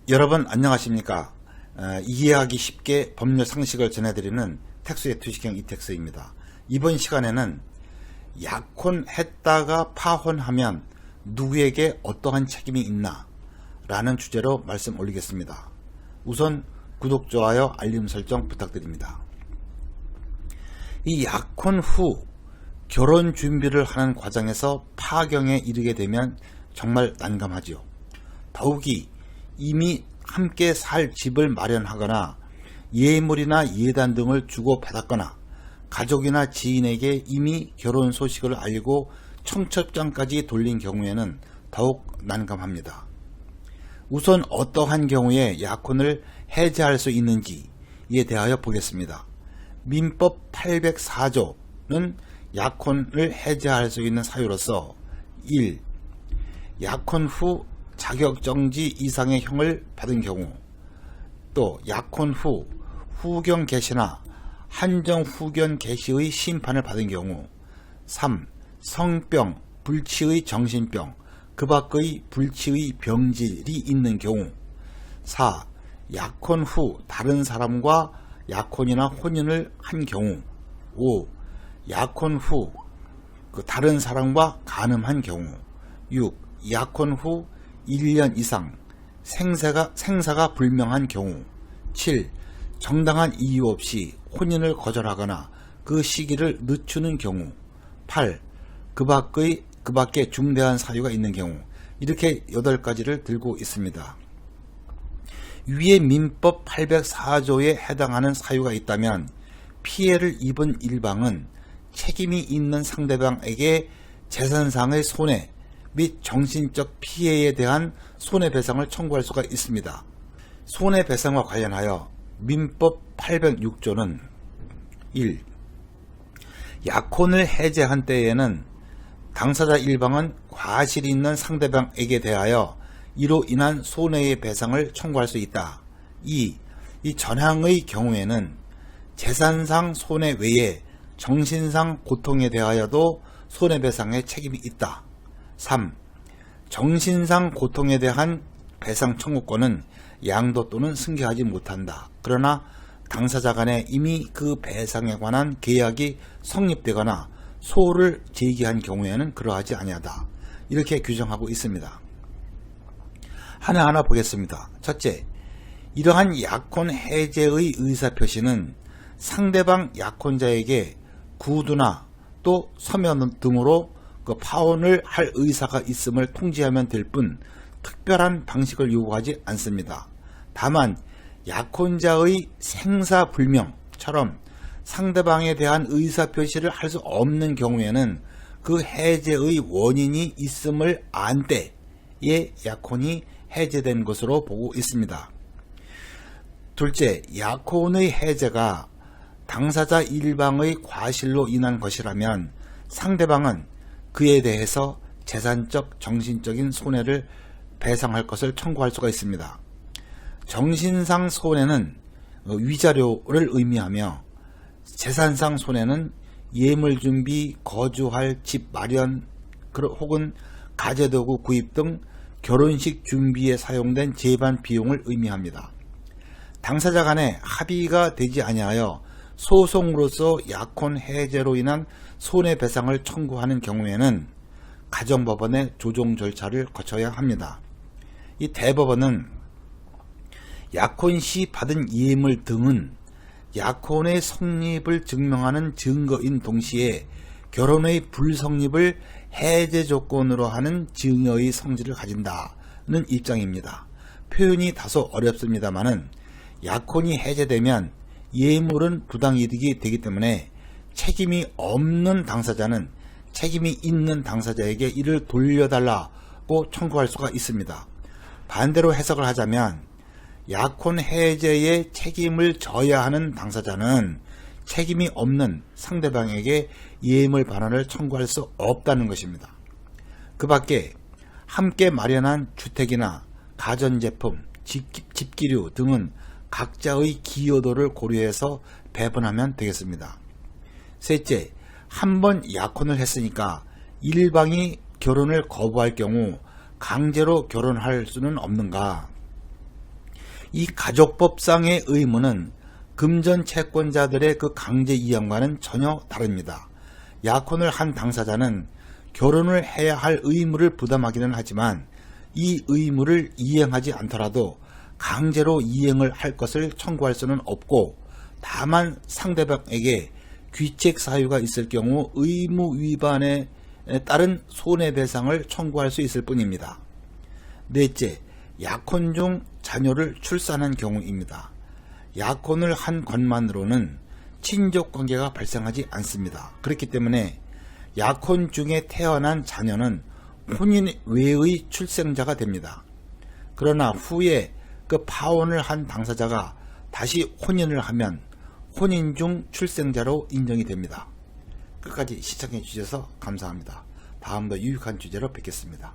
여러분 안녕하십니까. 이해하기 쉽게 법률 상식을 전해드리는 텍스의 투시경 이텍스입니다. 이번 시간에는 약혼했다가 파혼하면 누구에게 어떠한 책임이 있나 라는 주제로 말씀 올리겠습니다. 우선 구독, 좋아요, 알림 설정 부탁드립니다. 이 약혼 후 결혼 준비를 하는 과정에서 파경에 이르게 되면 정말 난감하지요. 더욱이 이미 함께 살 집을 마련하거나 예물이나 예단 등을 주고받았거나 가족이나 지인에게 이미 결혼 소식을 알고 청첩장까지 돌린 경우에는 더욱 난감합니다. 우선 어떠한 경우에 약혼을 해제할 수 있는지에 대하여 보겠습니다. 민법 804조는 약혼을 해제할 수 있는 사유로서 1. 약혼 후 자격정지 이상의 형을 받은 경우, 또 약혼 후 후견 개시나 한정 후견 개시의 심판을 받은 경우, 3. 성병, 불치의 정신병, 그 밖의 불치의 병질이 있는 경우, 4. 약혼 후 다른 사람과 약혼이나 혼인을 한 경우, 5. 약혼 후 다른 사람과 간음한 경우, 6. 약혼 후 1년 이상 생사가 불명한 경우, 7. 정당한 이유 없이 혼인을 거절하거나 그 시기를 늦추는 경우, 8. 그 밖에 중대한 사유가 있는 경우, 이렇게 8가지를 들고 있습니다. 위에 민법 804조에 해당하는 사유가 있다면 피해를 입은 일방은 책임이 있는 상대방에게 재산상의 손해 및 정신적 피해에 대한 손해배상을 청구할 수가 있습니다. 손해배상과 관련하여 민법 806조는 1. 약혼을 해제한 때에는 당사자 일방은 과실이 있는 상대방에게 대하여 이로 인한 손해의 배상을 청구할 수 있다. 2. 이 전항의 경우에는 재산상 손해 외에 정신상 고통에 대하여도 손해배상의 책임이 있다. 3. 정신상 고통에 대한 배상 청구권은 양도 또는 승계하지 못한다. 그러나 당사자 간에 이미 그 배상에 관한 계약이 성립되거나 소를 제기한 경우에는 그러하지 아니하다. 이렇게 규정하고 있습니다. 하나하나 보겠습니다. 첫째, 이러한 약혼 해제의 의사표시는 상대방 약혼자에게 구두나 또 서면 등으로 파혼을 할 의사가 있음을 통지하면 될 뿐 특별한 방식을 요구하지 않습니다. 다만 약혼자의 생사불명처럼 상대방에 대한 의사표시를 할 수 없는 경우에는 그 해제의 원인이 있음을 안 때에 약혼이 해제된 것으로 보고 있습니다. 둘째, 약혼의 해제가 당사자 일방의 과실로 인한 것이라면 상대방은 그에 대해서 재산적, 정신적인 손해를 배상할 것을 청구할 수가 있습니다. 정신상 손해는 위자료를 의미하며 재산상 손해는 예물 준비, 거주할 집 마련 혹은 가재도구 구입 등 결혼식 준비에 사용된 제반 비용을 의미합니다. 당사자 간에 합의가 되지 아니하여 소송으로서 약혼 해제로 인한 손해배상을 청구하는 경우에는 가정법원의 조정 절차를 거쳐야 합니다. 이 대법원은 약혼 시 받은 예물 등은 약혼의 성립을 증명하는 증거인 동시에 결혼의 불성립을 해제 조건으로 하는 증여의 성질을 가진다는 입장입니다. 표현이 다소 어렵습니다만은 약혼이 해제되면 예물은 부당이득이 되기 때문에 책임이 없는 당사자는 책임이 있는 당사자에게 이를 돌려달라고 청구할 수가 있습니다. 반대로 해석을 하자면 약혼 해제의 책임을 져야 하는 당사자는 책임이 없는 상대방에게 예물 반환을 청구할 수 없다는 것입니다. 그 밖에 함께 마련한 주택이나 가전제품, 집기류 등은 각자의 기여도를 고려해서 배분하면 되겠습니다. 셋째, 한 번 약혼을 했으니까 일방이 결혼을 거부할 경우 강제로 결혼할 수는 없는가? 이 가족법상의 의무는 금전 채권자들의 그 강제 이행과는 전혀 다릅니다. 약혼을 한 당사자는 결혼을 해야 할 의무를 부담하기는 하지만 이 의무를 이행하지 않더라도 강제로 이행을 할 것을 청구할 수는 없고, 다만 상대방에게 귀책 사유가 있을 경우 의무 위반에 따른 손해배상을 청구할 수 있을 뿐입니다. 넷째, 약혼 중 자녀를 출산한 경우입니다. 약혼을 한 것만으로는 친족관계가 발생하지 않습니다. 그렇기 때문에 약혼 중에 태어난 자녀는 혼인 외의 출생자가 됩니다. 그러나 후에 그 파혼을 한 당사자가 다시 혼인을 하면 혼인 중 출생자로 인정이 됩니다. 끝까지 시청해 주셔서 감사합니다. 다음도 유익한 주제로 뵙겠습니다.